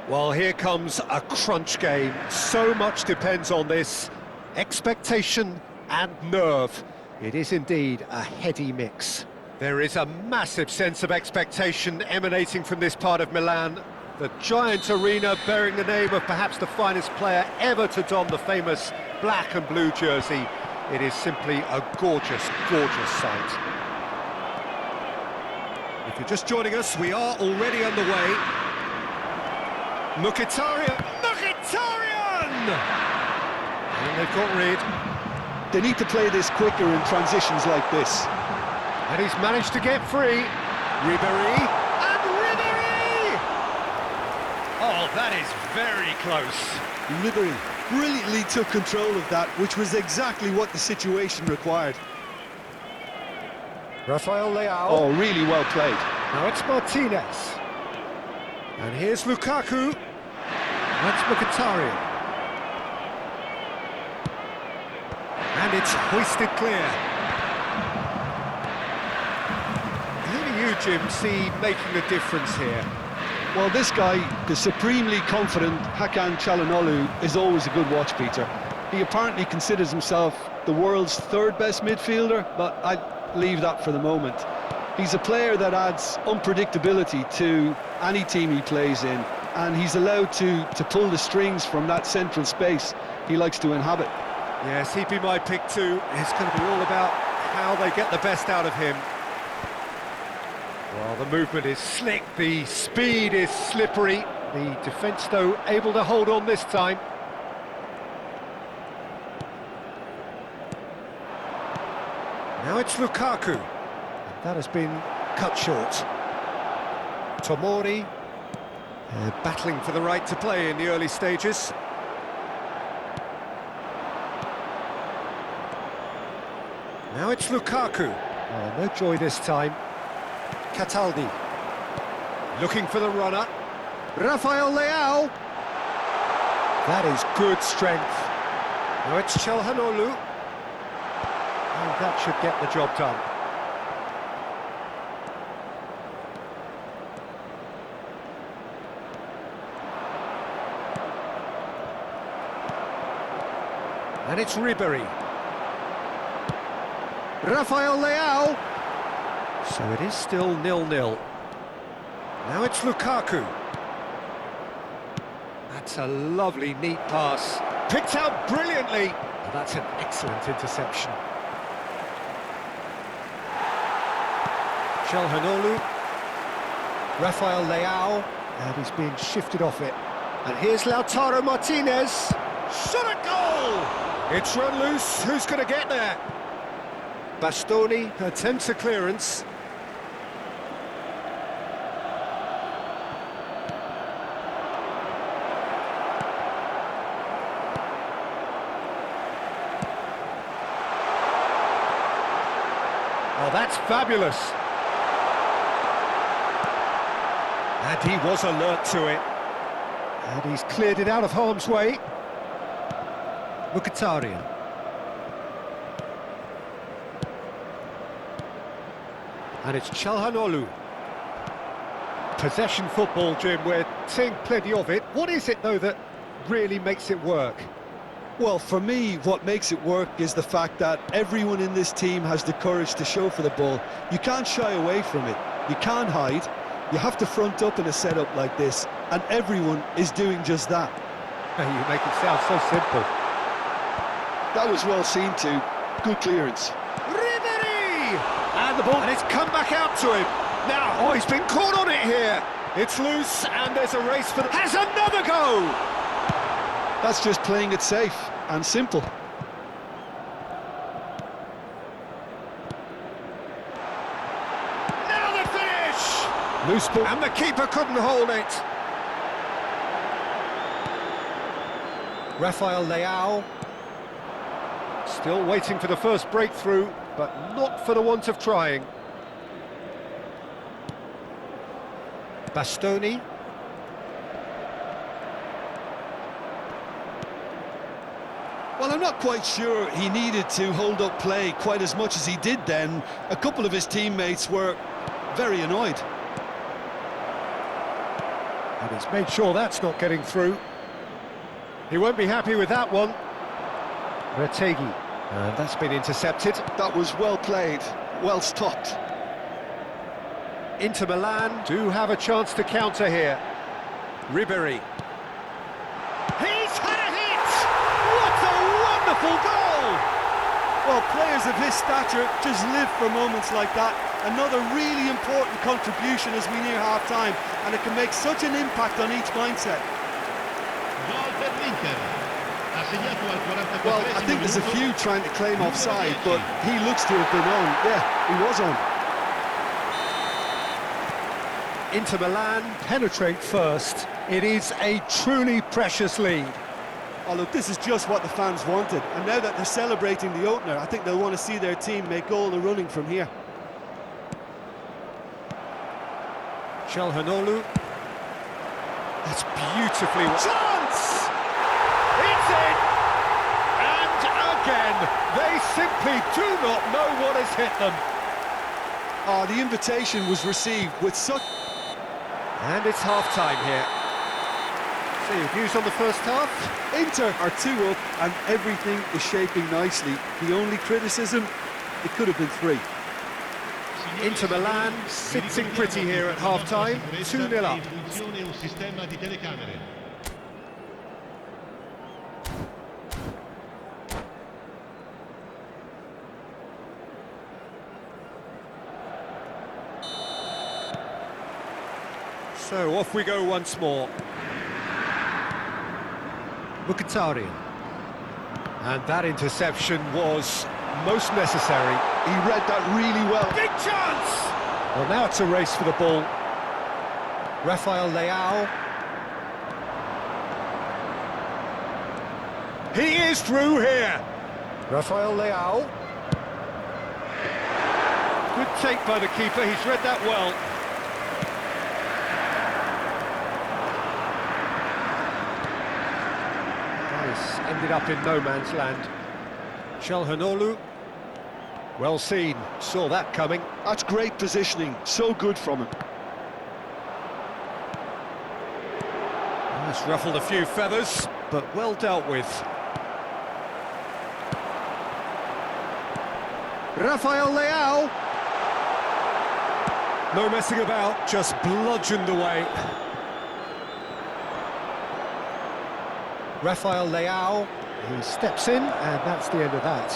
Well, here comes a crunch game. So much depends on this. Expectation and nerve. It is indeed a heady mix. There is a massive sense of expectation emanating from this part of Milan. The giant arena bearing the name of perhaps the finest player ever to don the famous black and blue jersey. It is simply a gorgeous, gorgeous sight. If you're just joining us, we are already underway. Mkhitaryan! Mkhitaryan! And they've got rid. They need to play this quicker in transitions like this. And he's managed to get free. Ribéry! And Ribéry! Oh, that is very close. Ribéry brilliantly took control of that, which was exactly what the situation required. Rafael Leao. Oh, really well played. Now it's Martinez. And here's Lukaku. That's Mkhitaryan. And it's hoisted clear. Who do you, Jim, see making the difference here? Well, this guy, the supremely confident Hakan Çalhanoğlu, is always a good watch, Peter. He apparently considers himself the world's third best midfielder, but I'd leave that for the moment. He's a player that adds unpredictability to any team he plays in, and he's allowed to pull the strings from that central space he likes to inhabit. Yes, he'd be my pick too. It's going to be all about how they get the best out of him. Well, the movement is slick, the speed is slippery. The defence, though, able to hold on this time. Now it's Lukaku. And that has been cut short. Tomori, battling for the right to play in the early stages. Now it's Lukaku. Oh, no joy this time. Cataldi. Looking for the runner. Rafael Leao. That is good strength. Now it's Çalhanoğlu. And that should get the job done. And it's Ribéry. Rafael Leao. So it is still 0-0. Now it's Lukaku. That's a lovely, neat pass. Picked out brilliantly. Oh, that's an excellent interception. Çalhanoğlu. Rafael Leao. And he's being shifted off it. And here's Lautaro Martinez. Shot a goal! It's run loose. Who's going to get there? Bastoni attempts a clearance. Oh, that's fabulous. And he was alert to it. And he's cleared it out of harm's way. Mkhitaryan. And it's Çalhanoğlu. Possession football, Jim, we're seeing plenty of it. What is it, though, that really makes it work? Well, for me, what makes it work is the fact that everyone in this team has the courage to show for the ball. You can't shy away from it. You can't hide. You have to front up in a setup like this, and everyone is doing just that. You make it sound so simple. That was well seen too. Good clearance. Ribéry! And the ball, and it's come back out to him. Now, oh, he's been caught on it here. It's loose, and there's a race for the... Has another go! That's just playing it safe and simple. Now the finish! Loose ball. And the keeper couldn't hold it. Rafael Leao. Still waiting for the first breakthrough, but not for the want of trying. Bastoni. Well, I'm not quite sure he needed to hold up play quite as much as he did then. A couple of his teammates were very annoyed. And he's made sure that's not getting through. He won't be happy with that one. Retegi. And that's been intercepted. That was well played, well stopped. Inter Milan do have a chance to counter here. Ribery. He's had a hit! What a wonderful goal! Well, players of his stature just live for moments like that. Another really important contribution as we near half-time, and it can make such an impact on each mindset. Well, I think there's a few trying to claim offside, but he looks to have been on. Yeah, he was on. Inter Milan penetrate first. It is a truly precious lead. Oh, look, this is just what the fans wanted. And now that they're celebrating the opener, I think they'll want to see their team make all the running from here. Çalhanoğlu. That's beautifully... Chance! It's in! And again, they simply do not know what has hit them. Oh, the invitation was received with such... And it's half-time here. So your views on the first half? Inter are 2 up and everything is shaping nicely. The only criticism, it could have been 3. Inter Milan sitting pretty here at half-time, 2-0 up. So off we go once more. Mkhitaryan. And that interception was most necessary. He read that really well. Big chance! Well, now it's a race for the ball. Rafael Leao. He is through here. Rafael Leao. Good take by the keeper, he's read that well. Ended up in no man's land. Çalhanoğlu, well seen, saw that coming. That's great positioning, so good from him. That's ruffled a few feathers, but well dealt with. Rafael Leao. No messing about, just bludgeoned away. Rafael Leao, he steps in, and that's the end of that.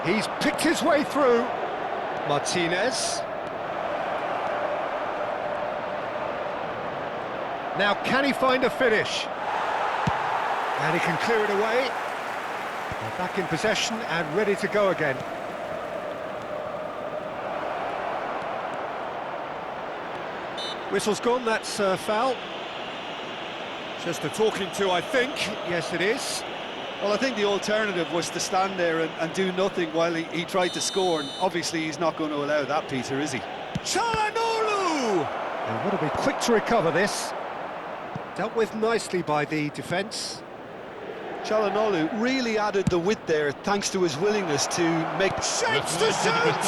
He's picked his way through. Martinez. Now, can he find a finish? And he can clear it away. They're back in possession and ready to go again. Whistle's gone, that's foul. Just a talking to, I think. Yes, it is. Well, I think the alternative was to stand there and do nothing while he tried to score, and obviously he's not going to allow that, Peter, is he? Çalhanoğlu! And want to be quick to recover this. Dealt with nicely by the defence. Çalhanoğlu really added the width there, thanks to his willingness to make... Shapes to shoot!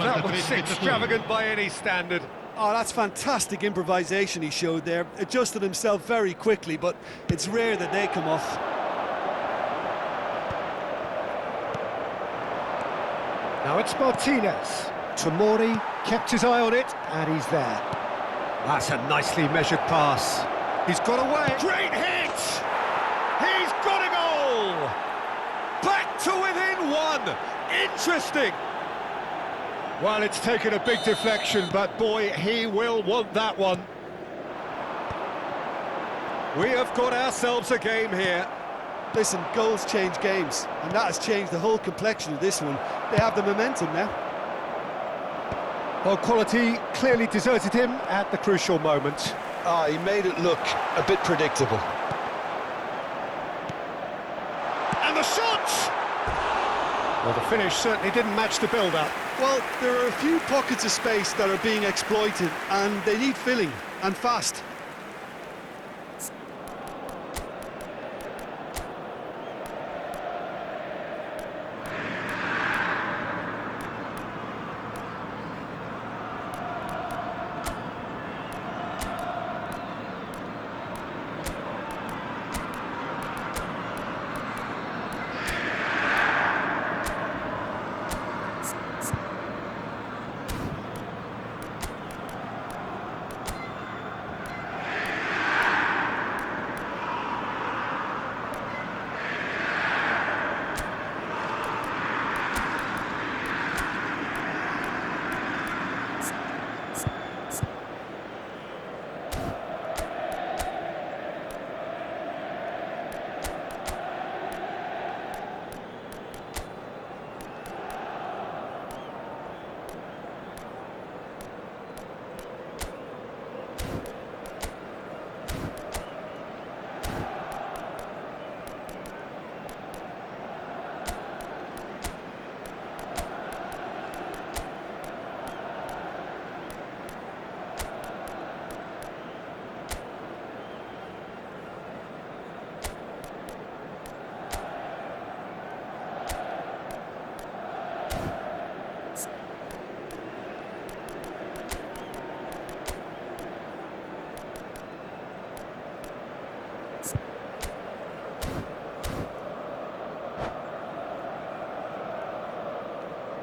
That was extravagant by any standard. Oh, that's fantastic improvisation he showed there. Adjusted himself very quickly, but it's rare that they come off. Now it's Martinez. Tomori kept his eye on it, and he's there. That's a nicely measured pass. He's got away. Great hit! He's got a goal! Back to within 1. Interesting. Well, it's taken a big deflection, but boy, he will want that one. We have got ourselves a game here. Listen, goals change games, and that has changed the whole complexion of this one. They have the momentum now. Well, quality clearly deserted him at the crucial moment. Ah, he made it look a bit predictable. And the shot! Well, the finish certainly didn't match the build-up. Well, there are a few pockets of space that are being exploited, and they need filling, and fast.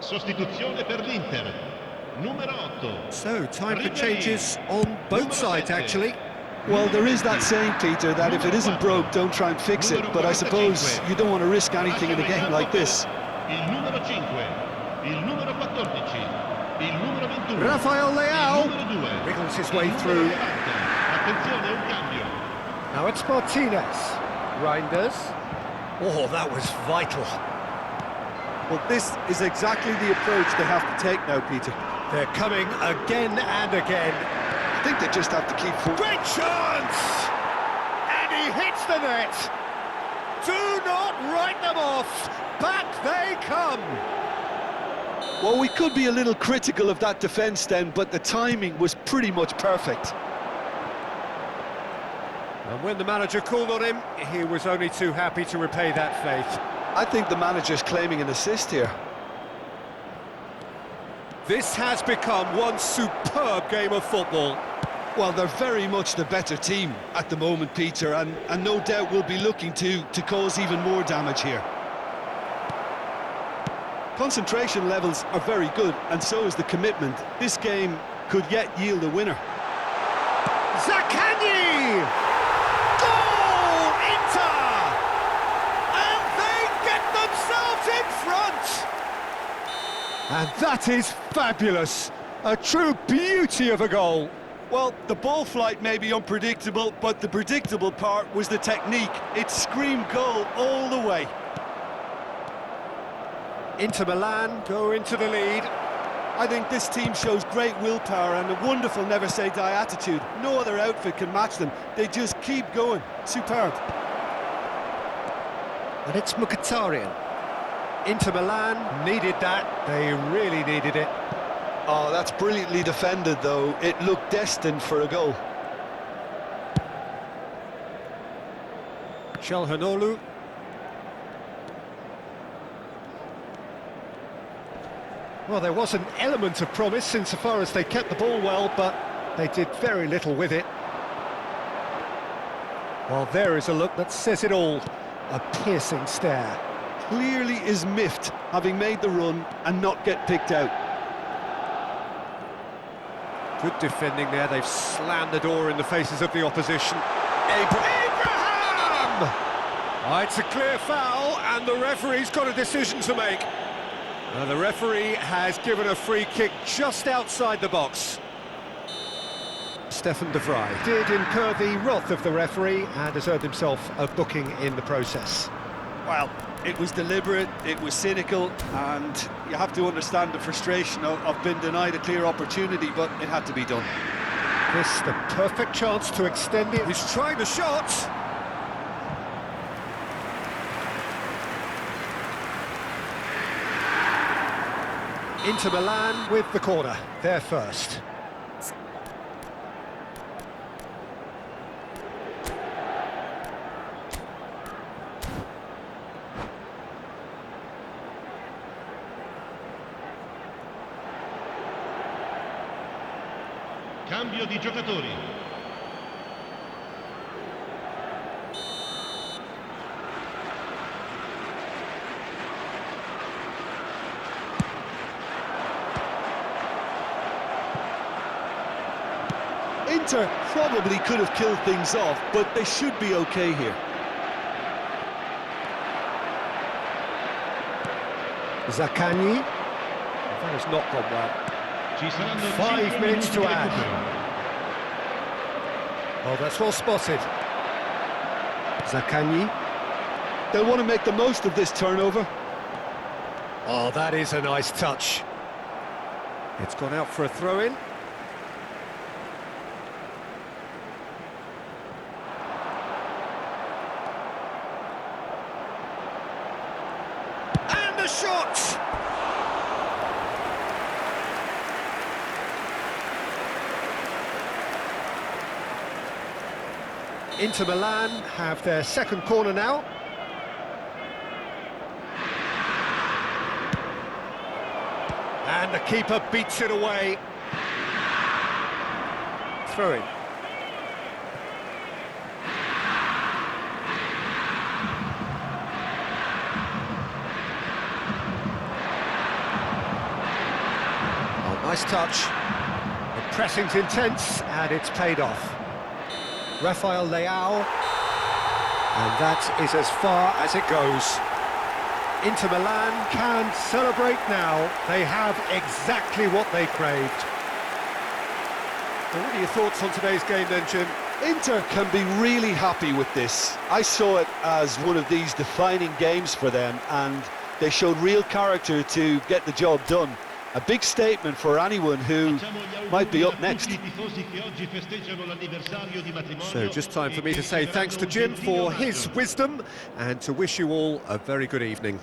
Sostituzione per l'Inter. Numero 8. So, time for changes on both sides, actually. Well, there is that saying, Peter, that if it isn't broke, don't try and fix it. But I suppose you don't want to risk anything in a game like this. Il numero 5, il numero 14, il numero 21. Rafael Leao il numero 2. wriggles his way through. Attenzione, un cambio. Now it's Martinez. Reinders. Oh, that was vital. Well, this is exactly the approach they have to take now, Peter. They're coming again and again. I think they just have to keep forward. Great chance! And he hits the net. Do not write them off. Back they come. Well, we could be a little critical of that defence then, but the timing was pretty much perfect. And when the manager called on him, he was only too happy to repay that faith. I think the manager's claiming an assist here. This has become one superb game of football. Well, they're very much the better team at the moment, Peter, and no doubt will be looking to cause even more damage here. Concentration levels are very good, and so is the commitment. This game could yet yield a winner. Zaccagni! Goal! Inter! And they get themselves in front! And that is fabulous. A true beauty of a goal. Well, the ball flight may be unpredictable, but the predictable part was the technique. It screamed goal all the way. Inter Milan go into the lead. I think this team shows great willpower and a wonderful never-say-die attitude. No other outfit can match them. They just keep going. Superb. And it's Mkhitaryan. Inter Milan needed that. They really needed it. Oh, that's brilliantly defended, though. It looked destined for a goal. Çalhanoğlu. Well, there was an element of promise insofar as they kept the ball well, but they did very little with it. Well, there is a look that says it all. A piercing stare. Clearly is miffed, having made the run and not get picked out. Good defending there. They've slammed the door in the faces of the opposition. Abraham! Oh, it's a clear foul, and the referee's got a decision to make. The referee has given a free kick just outside the box. Stefan de Vrij did incur the wrath of the referee and has earned himself a booking in the process. Well, it was deliberate, it was cynical, and you have to understand the frustration of being denied a clear opportunity, but it had to be done. This the perfect chance to extend it. He's trying the shot. Inter Milan with the corner, they're first. Cambio di giocatori. Inter probably could have killed things off, but they should be okay here. Zaccagni. That has not gone well. Ci saranno 5 minutes to add. recupero. Oh, that's well spotted. Zaccagni. They'll want to make the most of this turnover. Oh, that is a nice touch. It's gone out for a throw-in. And the shot! Inter Milan have their second corner now. And the keeper beats it away. Throw in. Nice touch. The pressing's intense, and it's paid off. Rafael Leao. And that is as far as it goes. Inter Milan can celebrate now. They have exactly what they craved. Well, what are your thoughts on today's game then, Jim? Inter can be really happy with this. I saw it as one of these defining games for them, and they showed real character to get the job done. A big statement for anyone who might be up next. So just time for me to say thanks to Jim for his wisdom and to wish you all a very good evening.